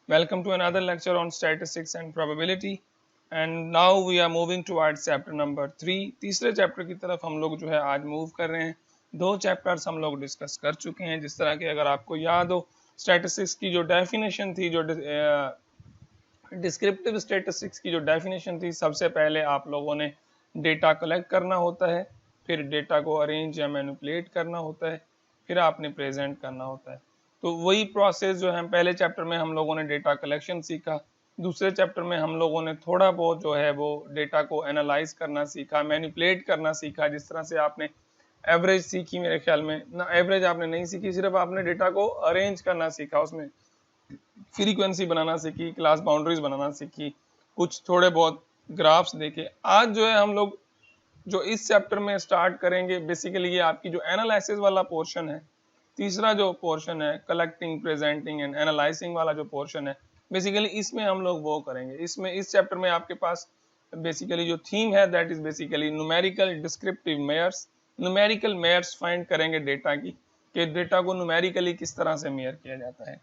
Welcome to another lecture on statistics and probability. And now we are moving towards chapter number 3. तीसरे chapter की तरफ हम लोग जो है आज मूव कर रहे हैं. दो चैप्टर्स हम लोग डिस्कस कर चुके हैं. जिस तरह के अगर आपको याद हो, स्टैटिस्टिक्स की जो डेफिनेशन थी, जो डिस्क्रिप्टिव स्टैटिस्टिक्स की जो डेफिनेशन थी, सबसे पहले आप लोगों ने डेटा कलेक्ट करना होता है, फिर डेटा को अरेंज या मैनिपुलेट करना होता है, फिर आपने प्रेजेंट करना होता है. तो वही प्रोसेस जो है पहले चैप्टर में हम लोगों ने डेटा कलेक्शन सीखा, दूसरे चैप्टर में हम लोगों ने थोड़ा बहुत जो है वो डेटा को एनालाइज करना सीखा, मैनिपुलेट करना सीखा. जिस तरह से आपने एवरेज सीखी, मेरे ख्याल में ना एवरेज आपने नहीं सीखी, सिर्फ आपने डेटा को अरेंज करना सीखा, उसमें फ्रीक्वेंसी बनाना सीखी, क्लास बाउंड्रीज बनाना सीखी, कुछ थोड़े बहुत ग्राफ्स देखे. आज जो है हम लोग जो इस चैप्टर में स्टार्ट करेंगे, बेसिकली ये आपकी जो एनालिसिस वाला पोर्शन है, तीसरा जो पोर्शन है कलेक्टिंग, प्रेजेंटिंग एंड एनालाइजिंग वाला जो पोर्शन है, बेसिकली इसमें हम लोग वो करेंगे. इसमें इस चैप्टर में आपके पास बेसिकली जो थीम है that is basically numerical descriptive measures. Numerical measures find करेंगे डेटा की, कि डेटा को न्यूमेरिकली किस तरह से मेयर किया जाता है.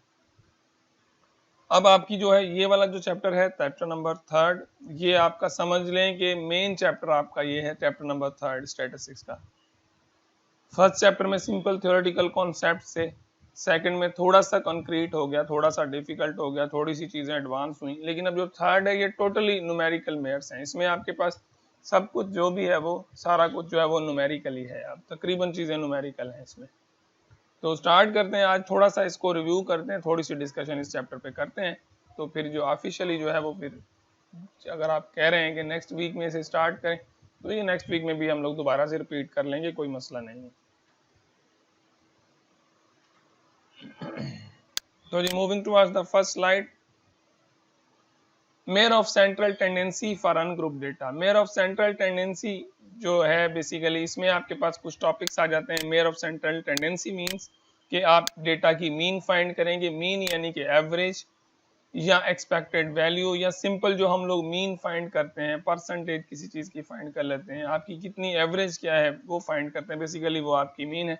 अब आपकी जो है ये वाला जो चैप्टर है, चैप्टर नंबर 3, ये आपका समझ लें कि मेन चैप्टर आपका ये है, चैप्टर नंबर 3 स्टैटिस्टिक्स का. फर्स्ट चैप्टर में सिंपल थ्योरेटिकल कॉन्सेप्ट से, सेकंड में थोड़ा सा कंक्रीट हो गया, थोड़ा सा डिफिकल्ट हो गया, थोड़ी सी चीजें एडवांस हुई. लेकिन अब जो थर्ड है ये टोटली न्यूमेरिकल मेयर्स हैं. इसमें आपके पास सब कुछ जो भी है वो सारा कुछ जो है वो न्यूमेरिकल ही है. अब तकरीबन चीजें न्यूमेरिकल हैं इसमें. तो स्टार्ट करते हैं, आज थोड़ा सा इसको रिव्यू करते हैं, थोड़ी सी डिस्कशन इस चैप्टर पे करते हैं. तो फिर जो ऑफिशियली जो है वो फिर अगर आप कह रहे हैं कि नेक्स्ट वीक में इसे स्टार्ट करें, तो ये नेक्स्ट वीक में भी हम लोग दोबारा से रिपीट कर लेंगे, कोई मसला नहीं है. तो जी moving towards the first slide, measure of central tendency for ungroup data. Measure of central tendency जो है बेसिकली इसमें आपके पास कुछ टॉपिक्स आ जाते हैं. Mayor of central tendency means कि आप डेटा की मीन फाइंड करेंगे. मीन यानी कि एवरेज या एक्सपेक्टेड वैल्यू, या सिंपल जो हम लोग मीन फाइंड करते हैं, परसेंटेज किसी चीज की फाइंड कर लेते हैं, आपकी कितनी एवरेज क्या है वो फाइंड करते हैं, बेसिकली वो आपकी मीन है.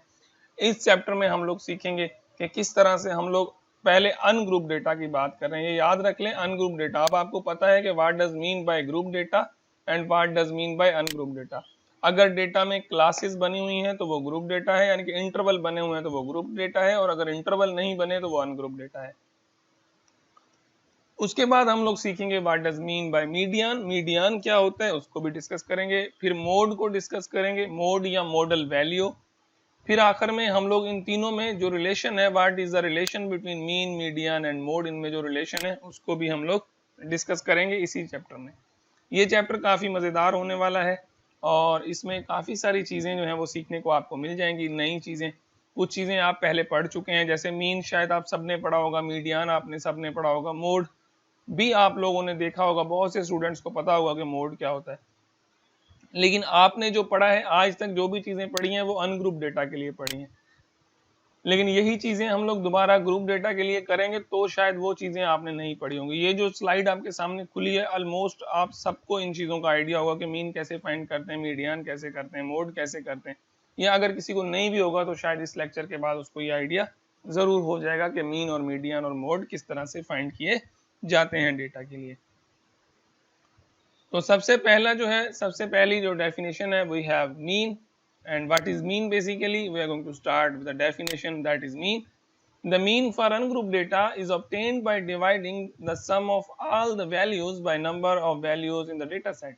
इस चैप्टर में हम लोग सीखेंगे कि किस तरह से हम लोग पहले अनग्रुप डेटा की बात कर रहे हैं. ये याद रख लें, अनग्रुप डेटा. अब आपको पता है कि what does mean by group data and what does mean by ungroup data. अगर डेटा में क्लासेस बनी हुई हैं तो वो ग्रुप डेटा है, यानी कि इंटरवल बने हुए हैं तो वो ग्रुप डेटा है, और अगर इंटरवल नहीं बने तो वो अनग्रुप डेटा है. उसके बाद हम लोग सीखेंगे what does mean by median. Median क्या होता है उसको भी डिस्कस करेंगे. फिर मोड को डिस्कस करेंगे, मोड या मॉडल वैल्यू. फिर आखिर में हम लोग इन तीनों में जो रिलेशन है, what is the relation between mean, median and mode, इनमें जो रिलेशन है उसको भी हम लोग डिस्कस करेंगे इसी चैप्टर में. ये चैप्टर काफी मजेदार होने वाला है और इसमें काफी सारी चीजें जो है वो सीखने को आपको मिल जाएंगी, नई चीजें. कुछ चीजें आप पहले पढ़ चुके हैं, जैसे मीन शायद आप सबने पढ़ा होगा, मीडियन आपने सबने पढ़ा होगा, मोड भी आप लोगों ने देखा होगा, बहुत से स्टूडेंट्स को पता होगा कि मोड क्या होता है. लेकिन आपने जो पढ़ा है आज तक, जो भी चीजें पढ़ी हैं वो अनग्रुप डेटा के लिए पढ़ी हैं. लेकिन यही चीजें हम लोग दोबारा ग्रुप डेटा के लिए करेंगे तो शायद वो चीजें आपने नहीं पढ़ी होंगी. ये जो स्लाइड आपके सामने खुली है, ऑलमोस्ट आप सबको इन चीजों का आइडिया होगा कि मीन कैसे फाइंड करते हैं, मीडियन कैसे करते हैं, मोड कैसे करते हैं. या अगर किसी को नहीं भी होगा तो शायद इस लेक्चर के बाद उसको ये आइडिया जरूर हो जाएगा कि मीन और मीडियन और मोड किस तरह से फाइंड किए जाते हैं डेटा के लिए. तो सबसे पहला जो है, सबसे पहली जो डेफिनेशन है, we have mean. and what is mean? Basically we are going to start with the definition that is mean. The mean for ungrouped data is obtained by dividing the sum of all the values by number of values in the data set.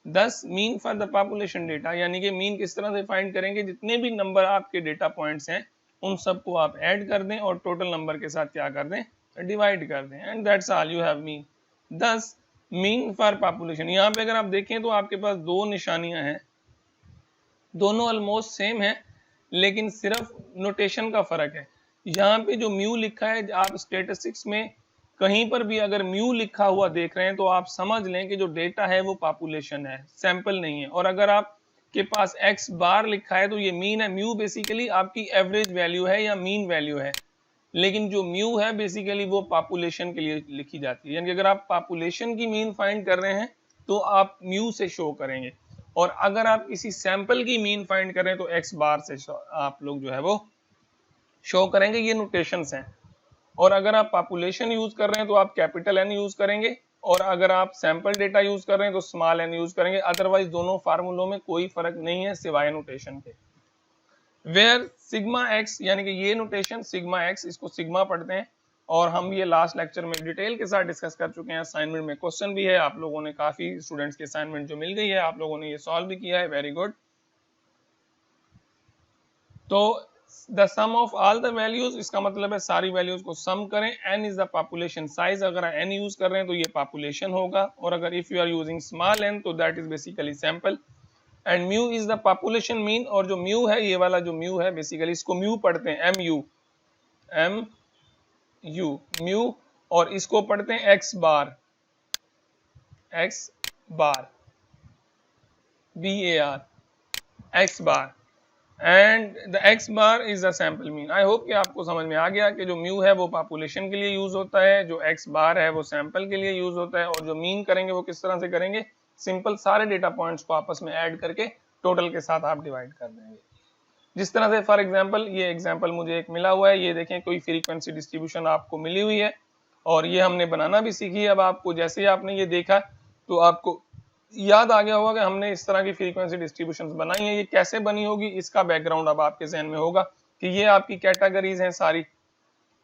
Thus mean for the population data, यानी कि mean किस तरह से find करेंगे, जितने भी number आपके data points हैं उन सबको आप ऐड कर दें और टोटल नंबर के साथ क्या कर दें, डिवाइड कर दें, and that's all you have mean. Thus mean for population. यहाँ पे अगर आप देखें तो आपके पास दो निशानियां हैं, दोनों ऑलमोस्ट सेम है, लेकिन सिर्फ नोटेशन का फर्क है. यहाँ पे जो म्यू लिखा है, आप स्टैटिस्टिक्स में कहीं पर भी अगर म्यू लिखा हुआ देख रहे हैं तो आप समझ लें कि जो डेटा है वो पॉपुलेशन है, सैंपल नहीं है. और अगर आप के पास एक्स बार लिखा है तो ये मीन है. म्यू बेसिकली आपकी एवरेज वैल्यू है या मीन वैल्यू है, लेकिन जो म्यू है बेसिकली वो पॉपुलेशन के लिए लिखी जाती है. यानी कि अगर आप पॉपुलेशन की मीन फाइंड कर रहे हैं तो आप म्यू से शो करेंगे, और अगर आप किसी सैंपल की मीन फाइंड करें तो एक्स बार से आप लोग जो है वो शो करेंगे. ये नोटेशंस हैं. और अगर आप पॉपुलेशन यूज कर रहे हैं तो आप कैपिटल एन यूज करेंगे, और अगर आप सैंपल डेटा यूज कर रहे हैं तो स्मॉल एन यूज करेंगे। अदरवाइज दोनों फार्मूलों में कोई फर्क नहीं है सिवाय नोटेशन के। वेयर सिग्मा एक्स, यानी कि ये नोटेशन सिग्मा एक्स, इसको सिग्मा पढ़ते हैं, और हम ये लास्ट लेक्चर में डिटेल के साथ डिस्कस कर चुके हैं। असाइनमेंट में क्वेश्चन भी है, आप लोगों ने काफी स्टूडेंट्स की असाइनमेंट जो मिल गई है आप लोगों ने ये सॉल्व भी किया है, वेरी गुड। तो the sum of all the values, इसका मतलब है सारी वैल्यूज को सम करें। N is the population size, अगर एन यूज कर रहे हैं तो ये पॉपुलेशन होगा, और अगर if you are using small N तो that is basically sample. And mu is the population mean, और जो म्यू है, ये वाला जो म्यू है बेसिकली इसको म्यू पढ़ते हैं, एम यू म्यू, और इसको पढ़ते हैं x bar BAR, x bar, and the x bar is the sample mean. I hope कि आपको समझ में आ गया कि जो म्यू है वो पॉपुलेशन के लिए यूज होता है, जो एक्स बार है वो सैंपल के लिए यूज होता है, और जो मीन करेंगे वो किस तरह से करेंगे, सिंपल सारे डेटा पॉइंट्स को आपस में ऐड करके टोटल के साथ आप डिवाइड कर देंगे। जिस तरह से फॉर एग्जांपल, ये एग्जांपल मुझे एक मिला हुआ है, ये देखें कोई फ्रीक्वेंसी डिस्ट्रीब्यूशन आपको मिली हुई है, और ये हमने बनाना भी सीखी है। अब आपको जैसे ही आपने ये देखा तो आपको याद आ गया होगा कि हमने इस तरह की फ्रीक्वेंसी डिस्ट्रीब्यूशन बनाई है। ये कैसे बनी होगी, इसका बैकग्राउंड अब आपके जहन में होगा कि ये आपकी कैटेगरीज हैं सारी,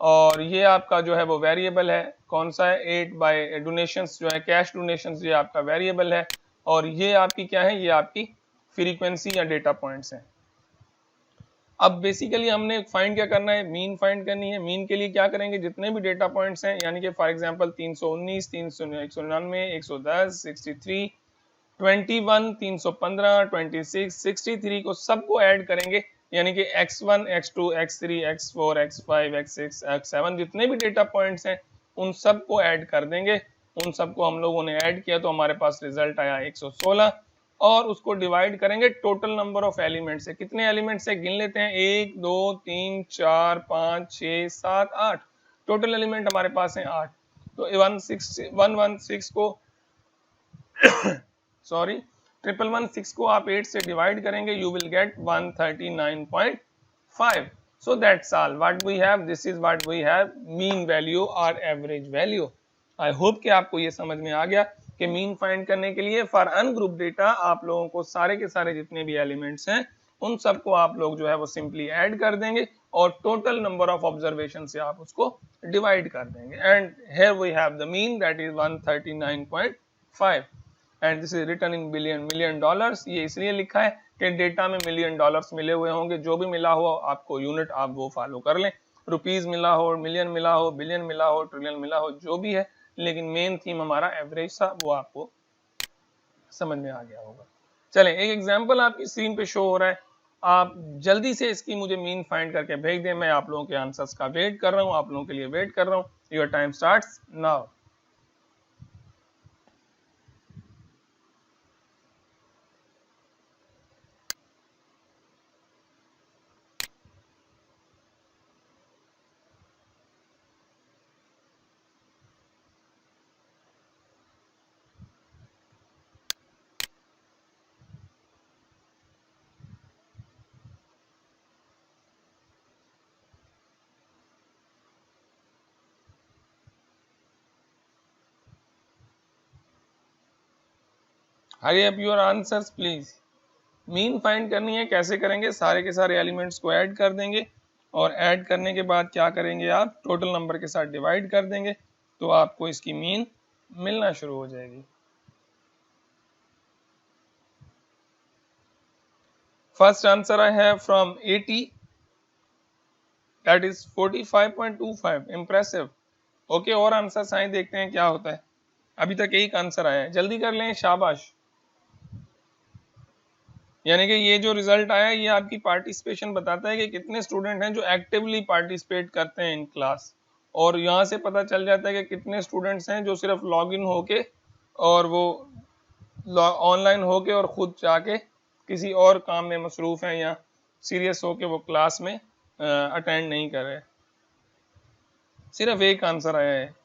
और ये आपका जो है वो वेरिएबल है, कौन सा है, 8 बाय डोनेशंस जो है, कैश डोनेशंस, ये आपका वेरिएबल है, और ये आपकी क्या है, ये आपकी फ्रीक्वेंसी या डेटा पॉइंट्स हैं। अब बेसिकली हमने फाइंड क्या करना है, मीन फाइंड करनी है। मीन के लिए क्या करेंगे, जितने भी डेटा पॉइंट्स हैं, यानी कि फॉर एग्जांपल 319, 199, 110, 63, 21, 315, 26, 63 को सबको ऐड करेंगे, यानी कि x1, x2, x3, x4, x5, x6, x7 जितने भी डेटा पॉइंट्स हैं उन सबको ऐड कर देंगे। उन सबको हम लोगों ने ऐड किया तो हमारे पास रिजल्ट आया 116, और उसको डिवाइड करेंगे टोटल नंबर ऑफ एलिमेंट से। कितने एलिमेंट से गिन लेते हैं, 1 2 3 4 5 6 7 8, टोटल एलिमेंट हमारे पास है 8। तो 116 को सॉरी 116 को आप 8 से डिवाइड करेंगे, you will get 139.5। So that's all what we have, this is what we have, mean value और एवरेज वैल्यू। आई होप कि आपको ये समझ में आ गया कि मीन फाइंड करने के लिए फॉर अनग्रुप डेटा आप लोगों को सारे के सारे जितने भी एलिमेंट्स हैं उन सबको आप लोग जो है वो सिंपली ऐड कर देंगे, और टोटल नंबर ऑफ ऑब्जर्वेशन से आप उसको डिवाइड कर देंगे। And here we have the mean that is 139.5, and this is written in million dollars. ये इसलिए लिखा है कि डेटा में मिलियन डॉलर्स मिले हुए होंगे, जो भी मिला हो आपको यूनिट आप वो फॉलो कर लें, रुपीज मिला हो, मिलियन मिला हो, बिलियन मिला हो, ट्रिलियन मिला हो, जो भी है, लेकिन मेन थीम हमारा एवरेज था, वो आपको समझ में आ गया होगा। चलें, एक एग्जांपल आपकी स्क्रीन पे शो हो रहा है, आप जल्दी से इसकी मुझे मीन फाइंड करके भेज दें। मैं आप लोगों के आंसर्स का वेट कर रहा हूं, आप लोगों के लिए वेट कर रहा हूं। Your time starts now. Hurry up your answers please. Mean find करनी है, कैसे करेंगे, सारे के सारे एलिमेंट्स को ऐड कर देंगे, और ऐड करने के बाद क्या करेंगे, आप टोटल नंबर के साथ डिवाइड कर देंगे, तो आपको इसकी मीन मिलना शुरू हो जाएगी। First answer I have from 80, that is 45.25, impressive. Okay, और आंसर आए, देखते हैं क्या होता है। अभी तक एक आंसर आया है, जल्दी कर लें, शाबाश। यानी कि ये जो रिजल्ट आया ये आपकी पार्टिसिपेशन बताता है कि कितने स्टूडेंट हैं जो एक्टिवली पार्टिसिपेट करते हैं इन क्लास, और यहाँ से पता चल जाता है कि कितने स्टूडेंट्स हैं जो सिर्फ लॉग इन होके और वो ऑनलाइन होके और खुद जाके किसी और काम में मसरूफ हैं, या सीरियस होके वो क्लास में अटेंड नहीं कर रहे। सिर्फ एक आंसर आया है।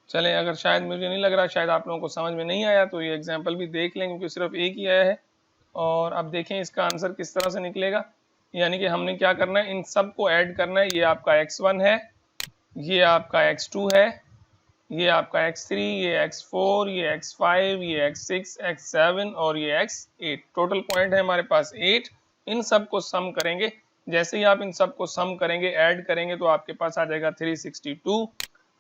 चलें, अगर शायद मुझे नहीं लग रहा, शायद आप लोगों को समझ में नहीं आया, तो ये एग्जाम्पल भी देख लें क्योंकि सिर्फ एक ही आया है। और अब देखें इसका आंसर किस तरह से निकलेगा। यानी कि हमने क्या करना है, इन सब को ऐड करना है। ये आपका x1 है, ये आपका x2 है, ये आपका x3, ये x4, ये x5, ये x6, x7 और ये x8। टोटल पॉइंट है हमारे पास 8। इन सब को सम करेंगे। जैसे ही आप इन सब को सम करेंगे, ऐड करेंगे, तो आपके पास आ जाएगा 362।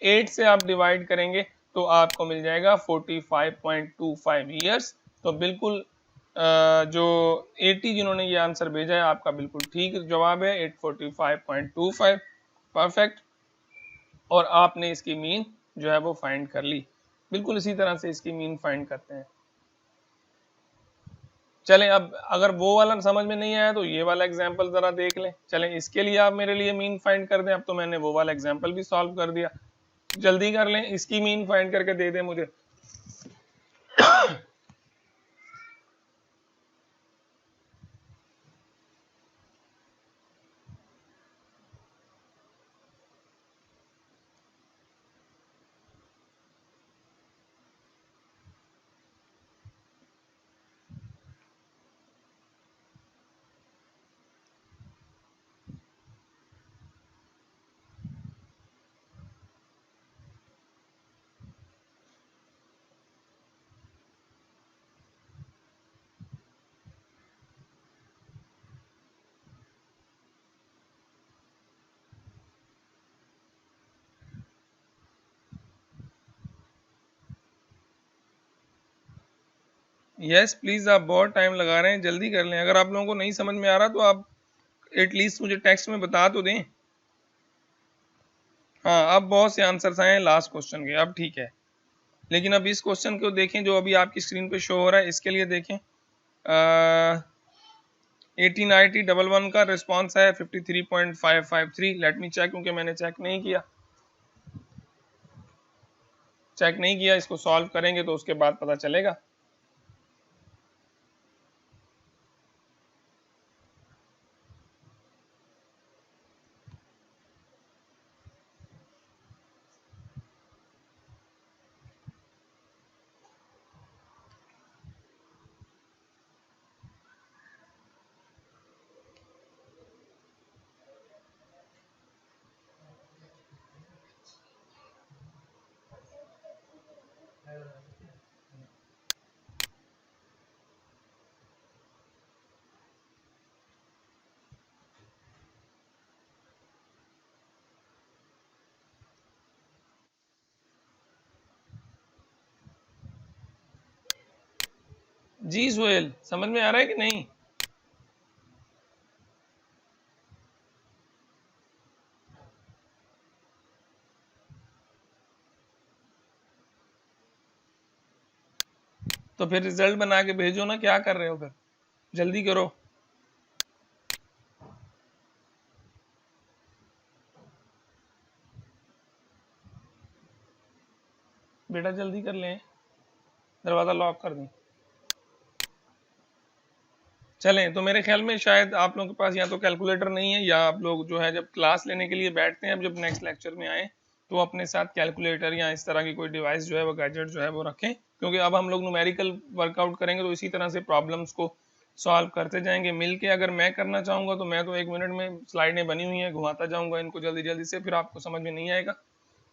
8 से आप डिवाइड करेंगे तो आपको मिल जाएगा 45.25 ईयर्स। तो बिल्कुल जो 80 जिन्होंने ये आंसर भेजा है, आपका बिल्कुल ठीक जवाब है 845.25। परफेक्ट। और आपने इसकी मीन जो है वो फाइंड कर ली। बिल्कुल इसी तरह से इसकी मीन फाइंड करते हैं। चलें, अब अगर वो वाला समझ में नहीं आया तो ये वाला एग्जांपल जरा देख लें। चलें, इसके लिए आप मेरे लिए मीन फाइंड कर दें। अब तो मैंने वो वाला एग्जांपल भी सॉल्व कर दिया, जल्दी कर लें, इसकी मीन फाइंड करके दे दें मुझे। यस प्लीज, आप बहुत टाइम लगा रहे हैं, जल्दी कर लें। अगर आप लोगों को नहीं समझ में आ रहा तो आप एटलीस्ट मुझे टेक्स्ट में बता तो दें। हाँ, अब बहुत से आंसर्स आए हैं लास्ट क्वेश्चन के, अब ठीक है। लेकिन अब इस क्वेश्चन को देखें जो अभी आपकी स्क्रीन पे शो हो रहा है, इसके लिए देखें। 189011 का रिस्पॉन्स है 53.553। लेट मी चेक, क्योंकि मैंने चेक नहीं किया, इसको सॉल्व करेंगे तो उसके बाद पता चलेगा। जी सुहेल, समझ में आ रहा है कि नहीं? तो फिर रिजल्ट बना के भेजो ना, क्या कर रहे हो फिर, जल्दी करो। बेटा जल्दी कर लें, दरवाजा लॉक कर दें। चलें, तो मेरे ख्याल में शायद आप लोगों के पास या तो कैलकुलेटर नहीं है, या आप लोग जो है जब क्लास लेने के लिए बैठते हैं, अब जब नेक्स्ट लेक्चर में आए तो अपने साथ कैलकुलेटर या इस तरह की कोई डिवाइस जो है वो गैजेट जो है वो रखें। क्योंकि अब हम लोग न्यूमेरिकल वर्कआउट करेंगे तो इसी तरह से प्रॉब्लम्स को सॉल्व करते जाएंगे मिलके। अगर मैं करना चाहूँगा तो मैं तो 1 मिनट में स्लाइडें बनी हुई हैं, घुमाता जाऊँगा इनको जल्दी जल्दी से, फिर आपको समझ में नहीं आएगा।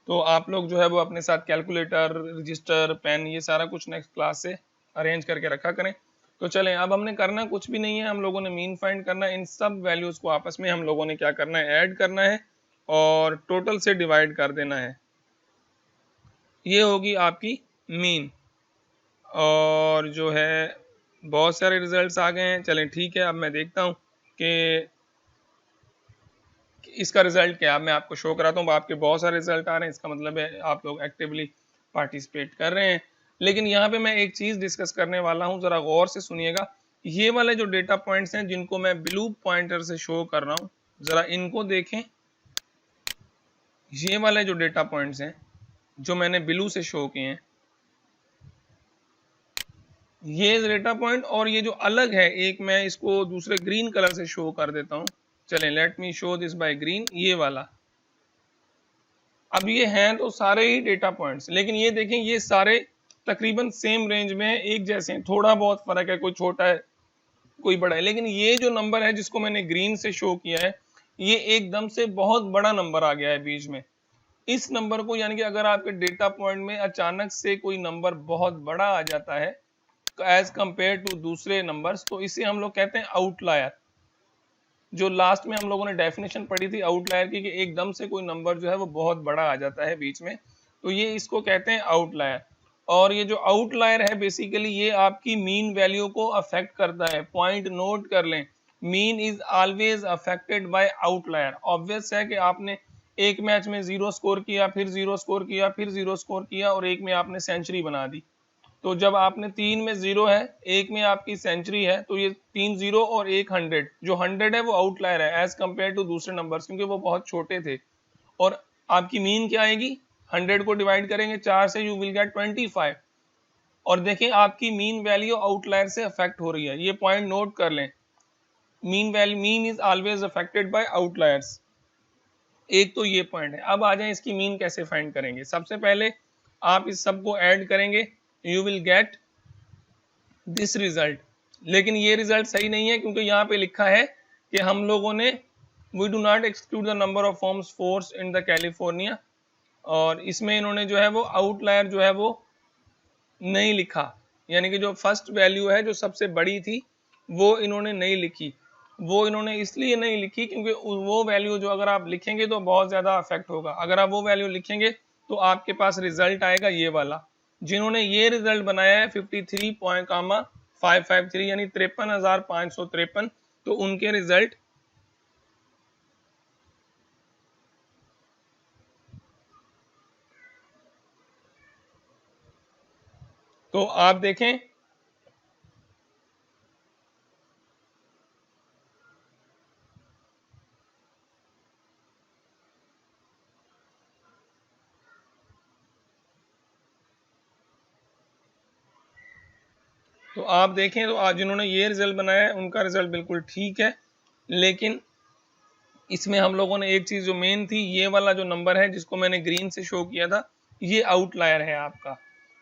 तो आप लोग जो है वो अपने साथ कैलकुलेटर, रजिस्टर, पेन, ये सारा कुछ नेक्स्ट क्लास से अरेंज करके रखा करें। तो चलें, अब हमने करना कुछ भी नहीं है, हम लोगों ने मीन फाइंड करना है। इन सब वैल्यूज को आपस में हम लोगों ने क्या करना है, ऐड करना है और टोटल से डिवाइड कर देना है। ये होगी आपकी मीन। और जो है बहुत सारे रिजल्ट्स आ गए हैं। चलें ठीक है, अब मैं देखता हूँ कि इसका रिजल्ट क्या है। मैं आपको शो कराता हूँ, आपके बहुत सारे रिजल्ट आ रहे हैं, इसका मतलब है आप लोग एक्टिवली पार्टिसिपेट कर रहे हैं। लेकिन यहाँ पे मैं एक चीज़ डिस्कस करने वाला हूँ, ज़रा गौर से सुनिएगा। ये वाले जो डेटा पॉइंट्स हैं जिनको मैं ब्लू पॉइंटर से शो कर रहा हूँ, ज़रा इनको देखें। ये वाले जो डेटा पॉइंट्स हैं जो मैंने ब्लू से शो किए हैं, ये डेटा पॉइंट, और ये जो अलग है एक, मैं इसको दूसरे ग्रीन कलर से शो कर देता हूँ। चलें, let me show this by green. ये वाला अब ये हैं तो सारे ही डेटा पॉइंट्स, लेकिन ये देखें ये सारे तकरीबन सेम रेंज में हैं, एक जैसे हैं, थोड़ा बहुत फर्क है, कोई छोटा है कोई बड़ा है। लेकिन ये जो नंबर है जिसको मैंने ग्रीन से शो किया है, ये एकदम से बहुत बड़ा नंबर आ गया है बीच में। इस नंबर को, यानी कि अगर आपके डेटा पॉइंट में अचानक से कोई नंबर बहुत बड़ा आ जाता है एज कंपेयर टू दूसरे नंबर्स, तो इसे हम लोग कहते हैं आउटलायर। जो लास्ट में हम लोगों ने डेफिनेशन पढ़ी थी आउटलायर की, कि एकदम से कोई नंबर जो है वो बहुत बड़ा आ जाता है बीच में, तो ये इसको कहते हैं आउटलायर। और ये जो आउटलायर है बेसिकली ये आपकी मीन वैल्यू को अफेक्ट करता है। पॉइंट नोट कर लें, mean is always affected by outlier. Obvious है कि आपने एक मैच में 0 स्कोर किया, फिर 0 स्कोर किया, फिर 0 स्कोर किया, और एक में आपने सेंचुरी बना दी। तो जब आपने 3 में 0 है, एक में आपकी सेंचुरी है, तो ये 3 0 और 1 100, जो 100 है वो आउटलायर है एज कंपेयर टू दूसरे नंबर्स, क्योंकि वो बहुत छोटे थे। और आपकी मीन क्या आएगी, 100 को डिवाइड करेंगे 4 से, यू विल गेट 25। और देखें आपकी मीन वैल्यू आउटलायर से अफेक्ट हो रही है, ये पॉइंट नोट कर लें। Mean is always affected by outliers. एक तो ये पॉइंट है। अब आ जाए इसकी मीन कैसे फाइंड करेंगे। सबसे पहले आप इस सब को ऐड करेंगे, you will get this result. लेकिन ये रिजल्ट सही नहीं है, क्योंकि यहाँ पे लिखा है कि हम लोगों ने we do not exclude the number of forms force in the California, और इसमें इन्होंने जो है वो आउटलायर जो है वो नहीं लिखा, यानी कि जो फर्स्ट वैल्यू है जो सबसे बड़ी थी वो इन्होंने नहीं लिखी। वो इन्होंने इसलिए नहीं लिखी क्योंकि वो वैल्यू जो अगर आप लिखेंगे तो बहुत ज़्यादा अफेक्ट होगा। अगर आप वो वैल्यू लिखेंगे तो आपके पास रिजल्ट आएगा ये वाला। जिन्होंने ये रिजल्ट बनाया है 53.553 यानी 53,553, तो उनके रिजल्ट तो आप देखें तो आप देखें तो आज जिन्होंने ये रिजल्ट बनाया है उनका रिजल्ट बिल्कुल ठीक है। लेकिन इसमें हम लोगों ने एक चीज जो मेन थी, ये वाला जो नंबर है जिसको मैंने ग्रीन से शो किया था, ये आउटलायर है आपका।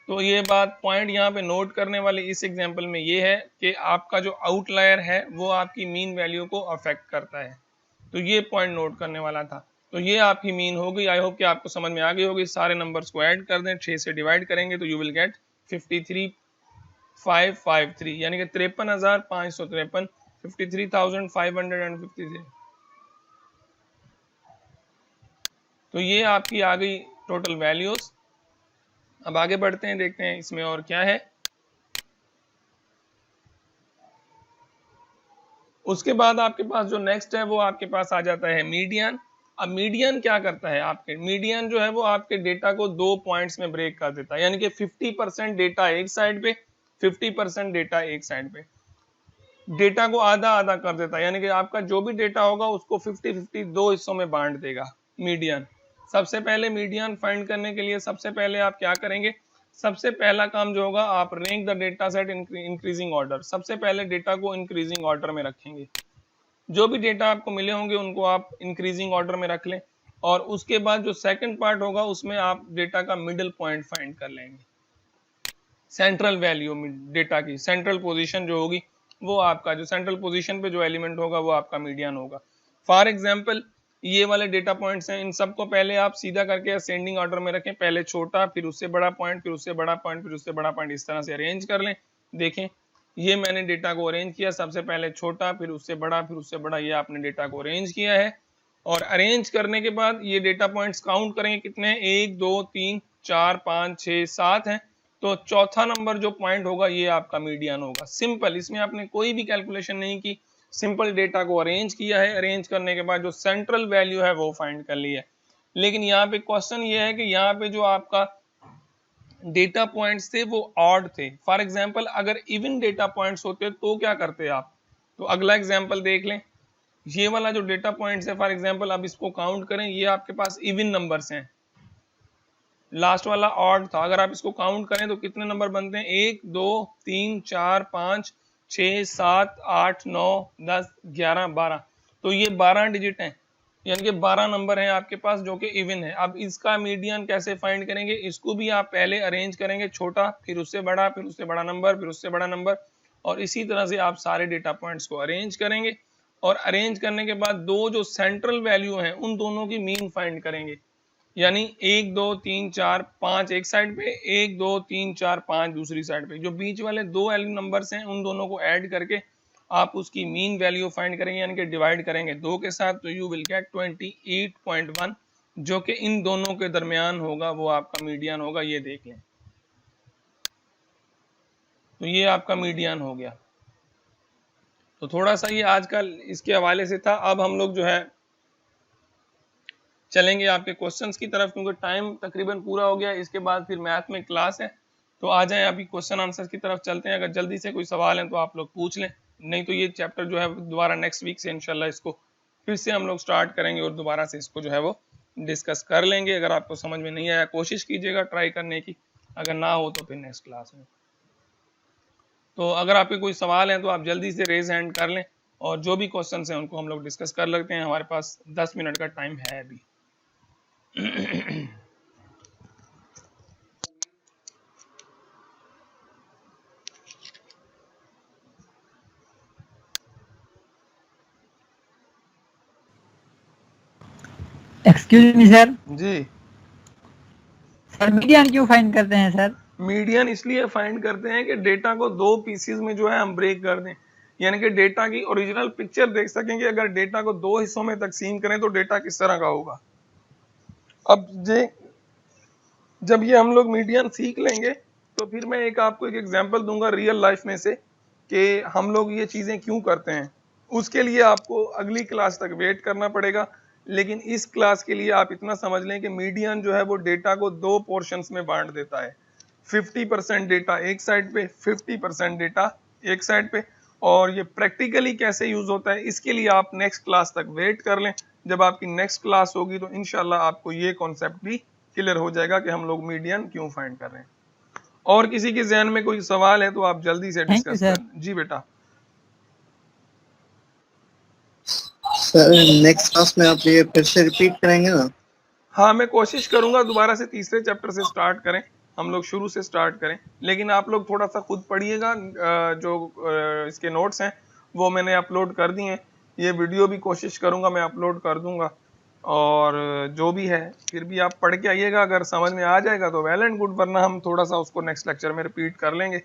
तो ये बात पॉइंट यहाँ पे नोट करने वाली इस एग्जांपल में ये है कि आपका जो आउटलायर है वो आपकी मीन वैल्यू को अफेक्ट करता है। तो ये पॉइंट नोट करने वाला था। तो ये आपकी मीन हो गई। आई होप कि आपको समझ में आ गई होगी। सारे नंबर्स को ऐड कर दें, 6 से डिवाइड करेंगे तो यू विल गेट 53,553 यानी कि 53,553, 53,553। तो ये आपकी आ गई टोटल वैल्यूज। अब आगे बढ़ते हैं, देखते हैं इसमें और क्या है। उसके बाद आपके पास जो नेक्स्ट है वो आपके पास आ जाता है मीडियन। अब मीडियन क्या करता है, आपके मीडियन जो है वो आपके डेटा को 2 पॉइंट्स में ब्रेक कर देता है, यानी कि 50% डेटा एक साइड पे, 50% डेटा एक साइड पे, डेटा को आधा आधा कर देता है। यानी कि आपका जो भी डेटा होगा उसको 50-50 दो हिस्सों में बांट देगा मीडियन। सबसे पहले मीडियन फाइंड करने के लिए सबसे पहले आप क्या करेंगे, सबसे पहला काम जो होगा आप rank the data set increasing order. सबसे पहले डेटा को इंक्रीजिंग ऑर्डर में रखेंगे। जो भी डेटा आपको मिले होंगे उनको आप इंक्रीजिंग ऑर्डर में रख लें, और उसके बाद जो सेकंड पार्ट होगा उसमें आप डेटा का मिडिल पॉइंट फाइंड कर लेंगे। सेंट्रल वैल्यू डेटा की सेंट्रल पोजीशन जो होगी वो आपका, जो सेंट्रल पोजीशन पे जो एलिमेंट होगा वो आपका मीडियन होगा। फॉर एग्जांपल ये वाले डेटा पॉइंट्स हैं, इन सबको पहले आप सीधा करके असेंडिंग ऑर्डर में रखें, पहले छोटा फिर उससे बड़ा पॉइंट, फिर उससे बड़ा पॉइंट, फिर उससे बड़ा पॉइंट, इस तरह से अरेंज कर लें। देखें ये मैंने डेटा को अरेंज किया, सबसे पहले छोटा फिर उससे बड़ा फिर उससे बड़ा, ये आपने डेटा को अरेंज किया है। और अरेंज करने के बाद ये डेटा पॉइंट्स काउंट करेंगे कितने हैं, 1 2 3 4 5 6 7 हैं। तो चौथा नंबर जो पॉइंट होगा ये आपका मीडियन होगा। सिंपल, इसमें आपने कोई भी कैलकुलेशन नहीं की, सिंपल डेटा को अरेंज किया है, अरेंज करने के बाद जो सेंट्रल वैल्यू है वो फाइंड कर लिया है। लेकिन यहाँ पे क्वेश्चन ये है कि यहाँ पे जो आपका डेटा पॉइंट्स थे वो ऑड थे। फॉर एग्जांपल अगर इवन डेटा पॉइंट्स होते तो क्या करते आप। तो अगला एग्जांपल देख लें, ये वाला जो डेटा पॉइंट्स है फॉर एग्जांपल अब इसको काउंट करें, ये आपके पास इवन नंबर्स हैं, लास्ट वाला ऑड था। अगर आप इसको काउंट करें तो कितने नंबर बनते हैं, 1 2 3 4 5 6 7 8 9 10 11 12, तो ये 12 डिजिट हैं। यानी कि 12 नंबर हैं आपके पास जो कि इवन है। अब इसका मीडियन कैसे फाइंड करेंगे, इसको भी आप पहले अरेंज करेंगे, छोटा फिर उससे बड़ा, फिर उससे बड़ा नंबर, फिर उससे बड़ा नंबर, और इसी तरह से आप सारे डेटा पॉइंट्स को अरेंज करेंगे। और अरेंज करने के बाद दो जो सेंट्रल वैल्यू हैं उन दोनों की मीन फाइंड करेंगे, यानी 1 2 3 4 5 एक साइड पे, 1 2 3 4 5 दूसरी साइड पे। जो बीच वाले दो वैल्यू नंबर्स हैं उन दोनों को ऐड करके आप उसकी मीन वैल्यू फाइंड करेंगे, यानी कि डिवाइड करेंगे 2 के साथ, तो यू विल गेट 28.1, जो कि इन दोनों के दरमियान होगा, वो आपका मीडियन होगा। ये देख लें, तो ये आपका मीडियन हो गया। तो थोड़ा सा ये आज का इसके हवाले से था। अब हम लोग जो है चलेंगे आपके क्वेश्चंस की तरफ, क्योंकि टाइम तकरीबन पूरा हो गया। इसके बाद फिर मैथ में क्लास है, तो आ जाएं अभी क्वेश्चन आंसर की तरफ चलते हैं। अगर जल्दी से कोई सवाल है तो आप लोग पूछ लें, नहीं तो ये चैप्टर जो है दोबारा नेक्स्ट वीक से इंशाल्लाह इसको फिर से हम लोग स्टार्ट करेंगे और दोबारा से इसको जो है वो डिस्कस कर लेंगे। अगर आपको समझ में नहीं आया कोशिश कीजिएगा ट्राई करने की, अगर ना हो तो फिर नेक्स्ट क्लास में। तो अगर आपके कोई सवाल है तो आप जल्दी से रेज हैंड कर लें, और जो भी क्वेश्चन हैं उनको हम लोग डिस्कस कर लेते हैं। हमारे पास 10 मिनट का टाइम है अभी। Excuse me sir. जी सर मीडियन क्यों फाइंड करते हैं सर? मीडियन इसलिए फाइंड करते हैं कि डेटा को दो पीसीज में जो है हम ब्रेक कर दें, यानी कि डेटा की ओरिजिनल पिक्चर देख सकें कि अगर डेटा को दो हिस्सों में तकसीम करें तो डेटा किस तरह का होगा। अब जब ये हम लोग मीडियन सीख लेंगे तो फिर मैं आपको एक एग्जांपल दूंगा रियल लाइफ में से कि हम लोग ये चीजें क्यों करते हैं। उसके लिए आपको अगली क्लास तक वेट करना पड़ेगा, लेकिन इस क्लास के लिए आप इतना समझ लें कि मीडियन जो है वो डेटा को दो पोर्शंस में बांट देता है। 50% डेटा एक साइड पे, 50% डेटा एक साइड पे। और ये प्रैक्टिकली कैसे यूज होता है इसके लिए आप नेक्स्ट क्लास तक वेट कर लें। जब आपकी नेक्स्ट क्लास होगी तो इंशाल्लाह आपको ये कॉन्सेप्ट भी क्लियर हो जाएगा कि हम लोग मीडियन क्यों फाइंड कर रहे हैं। और किसी के ज़हन में कोई सवाल है तो आप जल्दी से डिस्कस करें। जी बेटा। सर नेक्स्ट क्लास में आप ये फिर से रिपीट करेंगे ना? हाँ मैं कोशिश करूंगा दोबारा से तीसरे चैप्टर से स्टार्ट करें, हम लोग शुरू से स्टार्ट करें, लेकिन आप लोग थोड़ा सा खुद पढ़िएगा। जो इसके नोट्स हैं वो मैंने अपलोड कर दिए हैं, ये वीडियो भी कोशिश करूंगा मैं अपलोड कर दूंगा। और जो भी है फिर भी आप पढ़ के आइएगा, अगर समझ में आ जाएगा तो वेल एंड गुड, वरना हम थोड़ा सा उसको नेक्स्ट लेक्चर में रिपीट कर लेंगे।